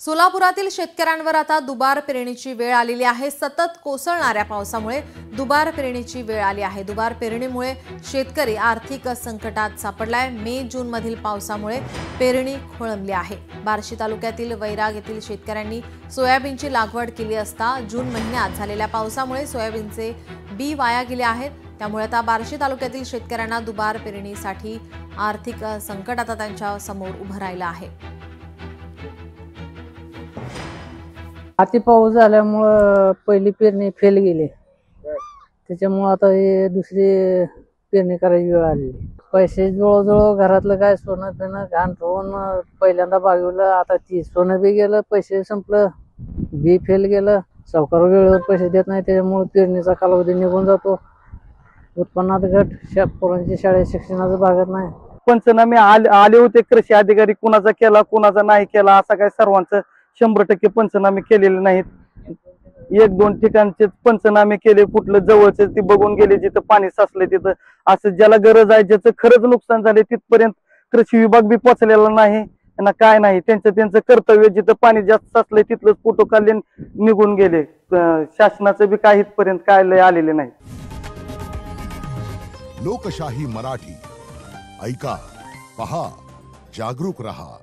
सोलापुरातील शेतकऱ्यांवर आता दुबार पेरणीची वेळ आलेली आहे। सतत कोसळणाऱ्या पावसामुळे दुबार पेरणीची वेळ आली आहे। दुबार पेरणीमुळे शेतकरी आर्थिक संकटात सापडलाय। मे जून मधील पावसामुळे पेरणी खोळंबली आहे। बार्शी तालुक्यातील वैराग येथील शेतकऱ्यांनी सोयाबीनची लागवड केली असता जून महिन्यात झालेल्या पावसामुळे सोयाबीनचे बी वाया गेले आहेत। त्यामुळे आता बार्शी तालुक्यातील शेतकऱ्यांना दुबार पेरणीसाठी आर्थिक संकट आता त्यांच्या समोर उभं राहिलं आहे। अति पाऊस झाल्यामुळं पहिली पेरणी फेल गेली। त्याच्यामुळे आता हे दुसरी पेरणी करायची वेळ आली। पैसे जवळजवळ घरातलं काय सोनं पिणं घाण ठेवून पहिल्यांदा बागवलं, आता ती सोनं बी गेलं, पैसे संपलं, बी फेल गेलं, सावकार वेळेवर पैसे देत नाही, त्याच्यामुळे पेरणीचा कालावधी निघून जातो। उत्पन्नात घट, पोरांची शाळेत शिक्षणाचं भागत नाही। पंचनामे आले होते, कृषी अधिकारी कुणाचा केला कुणाचा नाही केला असं काय सर्वांचं 100% पंचनामे केलेले नाहीत। 1-2 ठिकाणचे पंचनामे केले, कुठलं जवळचे ते बघून गेले जिथं पाणी साचलंय तिथं, असं ज्याला गरज आहे ज्याचं खरंच नुकसान झाले तिथपर्यंत कृषी विभाग बी पोहोचलेला नाही ना काय नाही। त्यांचं कर्तव्य जिथं पाणी जास्त साचलंय तिथलंच फोटो काढले निघून गेले। शासनाचं बी काही इथपर्यंत काय लय आलेले नाही। लोकशाही मराठी ऐका, पहा, जागरूक रहा।